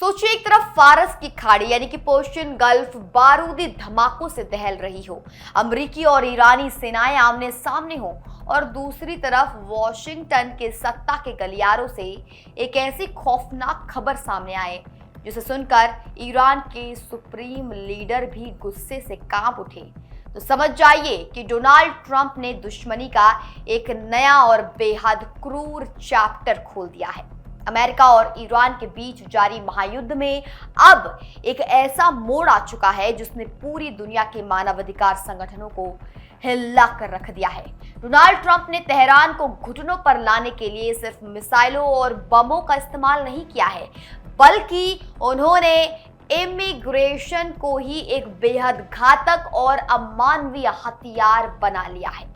सोचिए, एक तरफ फारस की खाड़ी यानी कि पर्शियन गल्फ बारूदी धमाकों से दहल रही हो, अमेरिकी और ईरानी सेनाएं आमने सामने हो, और दूसरी तरफ वॉशिंगटन के सत्ता के गलियारों से एक ऐसी खौफनाक खबर सामने आए जिसे सुनकर ईरान के सुप्रीम लीडर भी गुस्से से कांप उठे। तो समझ जाइए कि डोनाल्ड ट्रंप ने दुश्मनी का एक नया और बेहद क्रूर चैप्टर खोल दिया है। अमेरिका और ईरान के बीच जारी महायुद्ध में अब एक ऐसा मोड़ आ चुका है जिसने पूरी दुनिया के मानवाधिकार संगठनों को हिला कर रख दिया है। डोनाल्ड ट्रंप ने तेहरान को घुटनों पर लाने के लिए सिर्फ मिसाइलों और बमों का इस्तेमाल नहीं किया है, बल्कि उन्होंने इमिग्रेशन को ही एक बेहद घातक और अमानवीय हथियार बना लिया है।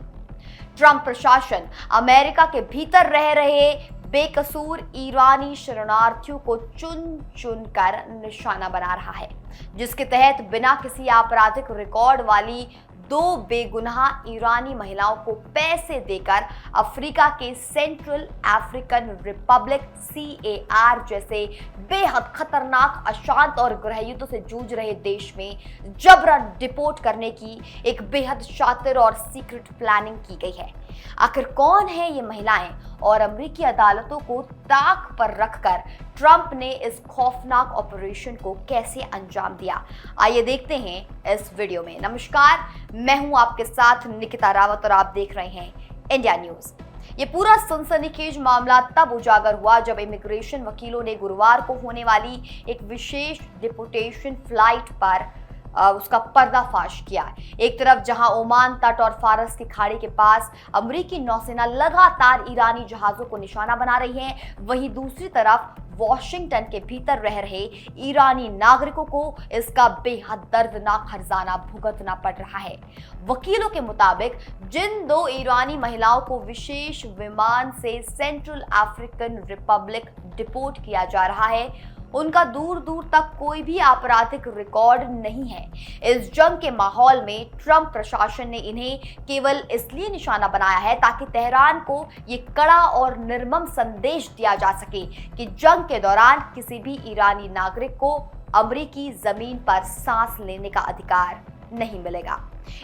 ट्रंप प्रशासन अमेरिका के भीतर रह रहे बेकसूर ईरानी शरणार्थियों को चुन चुन कर निशाना बना रहा है, जिसके तहत बिना किसी आपराधिक रिकॉर्ड वाली 2 बेगुनाह ईरानी महिलाओं को पैसे देकर अफ्रीका के सेंट्रल अफ्रीकन रिपब्लिक CAR जैसे बेहद खतरनाक, अशांत और गृहयुद्ध से जूझ रहे देश में जबरन डिपोर्ट करने की एक बेहद शातिर और सीक्रेट प्लानिंग की गई है। आखिर कौन है ये महिलाएं और अमेरिकी अदालतों को ताक पर रखकर ट्रंप ने इस खौफनाक ऑपरेशन को कैसे अंजाम दिया? आइए देखते हैं इस वीडियो में। नमस्कार, मैं हूं आपके साथ निकिता रावत और आप देख रहे हैं इंडिया न्यूज। ये पूरा सनसनीखेज मामला तब उजागर हुआ जब इमिग्रेशन वकीलों ने गुरुवार को होने वाली एक विशेष डिपोर्टेशन फ्लाइट पर उसका पर्दाफाश किया। एक तरफ जहां ओमान तट और फारस की खाड़ी के पास अमेरिकी नौसेना लगातार ईरानी जहाजों को निशाना बना रही है, वहीं दूसरी तरफ वॉशिंगटन के भीतर रह रहे ईरानी नागरिकों को इसका बेहद दर्दनाक खजाना भुगतना पड़ रहा है। वकीलों के मुताबिक जिन 2 ईरानी महिलाओं को विशेष विमान से सेंट्रल अफ्रीकन रिपब्लिक डिपोर्ट किया जा रहा है, उनका दूर दूर तक कोई भी आपराधिक रिकॉर्ड नहीं है। इस जंग के माहौल में ट्रंप प्रशासन ने इन्हें केवल इसलिए निशाना बनाया है ताकि तेहरान को ये कड़ा और निर्मम संदेश दिया जा सके कि जंग के दौरान किसी भी ईरानी नागरिक को अमेरिकी जमीन पर सांस लेने का अधिकार नहीं मिलेगा।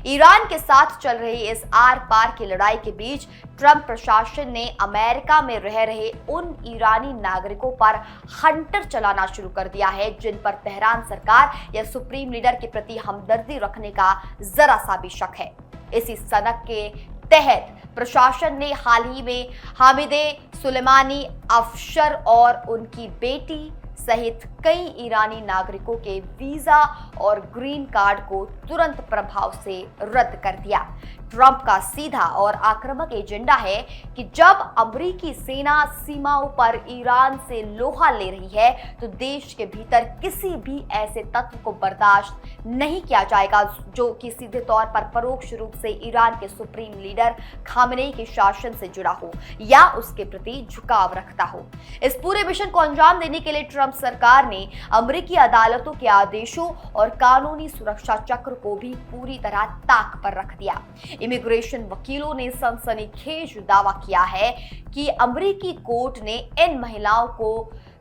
ईरान के साथ चल रही इस आर पार की लड़ाई के बीच ट्रंप प्रशासन ने अमेरिका में रह रहे उन ईरानी नागरिकों पर हंटर चलाना शुरू कर दिया है जिन पर तेहरान सरकार या सुप्रीम लीडर के प्रति हमदर्दी रखने का जरा सा भी शक है। इसी सनक के तहत प्रशासन ने हाल ही में हामिदे सुलेमानी अफशर और उनकी बेटी सहित कई ईरानी नागरिकों के वीजा और ग्रीन कार्ड को तुरंत प्रभाव से रद्द कर दिया। ट्रंप का सीधा और आक्रामक एजेंडा है कि जब अमेरिकी सेना सीमाओं पर ईरान से लोहा ले रही है तो देश के भीतर किसी भी ऐसे तत्व को बर्दाश्त नहीं किया जाएगा जो कि सीधे तौर पर परोक्ष रूप से ईरान के सुप्रीम लीडर खामेनेई के शासन से जुड़ा हो या उसके प्रति झुकाव रखता हो। इस पूरे मिशन को अंजाम देने के लिए ट्रंप सरकार ने अमेरिकी अदालतों के आदेशों और कानूनी सुरक्षा चक्र को भी पूरी तरह ताक पर रख दिया। इमिग्रेशन वकीलों ने सनसनीखेज दावा किया है कि अमेरिकी कोर्ट ने इन महिलाओं को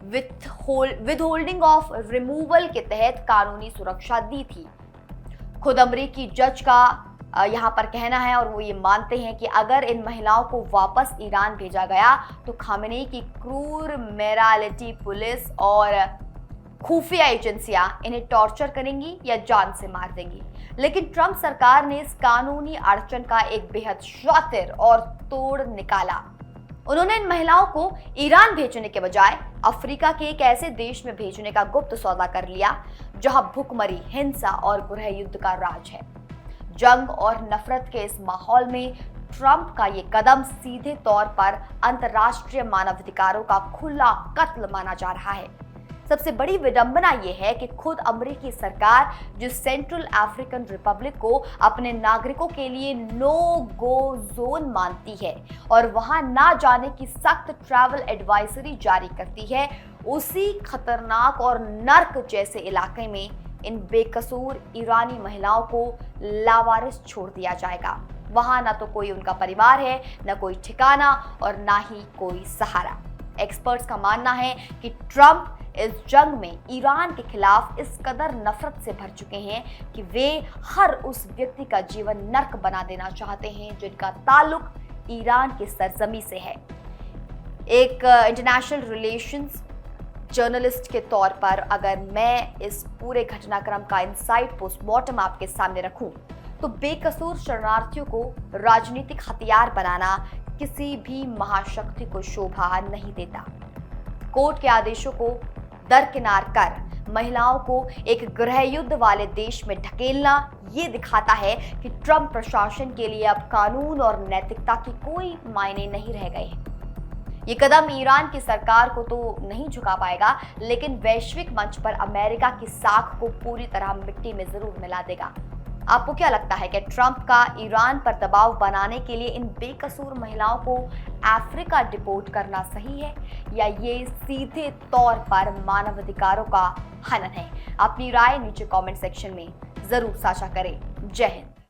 विथहोल्डिंग ऑफ रिमूवल के तहत कानूनी सुरक्षा दी थी। खुद अमेरिकी जज का यहाँ पर कहना है और वो ये मानते हैं कि अगर इन महिलाओं को वापस ईरान भेजा गया तो खामेनेई की क्रूर मोरालिटी पुलिस और खुफिया एजेंसियां इन्हें टॉर्चर करेंगी या जान से मार देंगी। लेकिन ट्रंप सरकार ने इस कानूनी अड़चन का एक बेहद शातिर और तोड़ निकाला। उन्होंने इन महिलाओं को ईरान भेजने के बजाय अफ्रीका के एक ऐसे देश में भेजने का गुप्त सौदा कर लिया जहां भुखमरी, हिंसा और गृह युद्ध का राज है। जंग और नफरत के इस माहौल में ट्रंप का ये कदम सीधे तौर पर अंतर्राष्ट्रीय मानवाधिकारों का खुला कत्ल माना जा रहा है। सबसे बड़ी विडंबना यह है कि खुद अमेरिकी सरकार जिस सेंट्रल अफ्रीकन रिपब्लिक को अपने नागरिकों के लिए नो गो जोन मानती है और वहां ना जाने की सख्त ट्रैवल एडवाइजरी जारी करती है, उसी खतरनाक और नर्क जैसे इलाके में इन बेकसूर ईरानी महिलाओं को लावारिस छोड़ दिया जाएगा। वहां ना तो कोई उनका परिवार है, ना कोई ठिकाना और ना ही कोई सहारा। एक्सपर्ट्स का मानना है कि ट्रंप इस जंग में ईरान के खिलाफ इस कदर नफरत से भर चुके हैं कि वे हर उस व्यक्ति का जीवन नर्क बना देना चाहते हैं जिनका ताल्लुक ईरान की सरजमी से है। एक इंटरनेशनल रिलेशंस जर्नलिस्ट के तौर पर अगर मैं इस पूरे घटनाक्रम का इनसाइड पोस्टमार्टम आपके सामने रखूं, तो बेकसूर शरणार्थियों को राजनीतिक हथियार बनाना किसी भी महाशक्ति को शोभा नहीं देता। कोर्ट के आदेशों को दरकिनार कर महिलाओं को एक गृह युद्ध वाले देश में ढकेलना ये दिखाता है कि ट्रंप प्रशासन के लिए अब कानून और नैतिकता की कोई मायने नहीं रह गए हैं। ये कदम ईरान की सरकार को तो नहीं झुका पाएगा, लेकिन वैश्विक मंच पर अमेरिका की साख को पूरी तरह मिट्टी में जरूर मिला देगा। आपको क्या लगता है कि ट्रंप का ईरान पर दबाव बनाने के लिए इन बेकसूर महिलाओं को अफ्रीका डिपोर्ट करना सही है, या ये सीधे तौर पर मानवाधिकारों का हनन है? अपनी राय नीचे कमेंट सेक्शन में जरूर साझा करें। जय हिंद।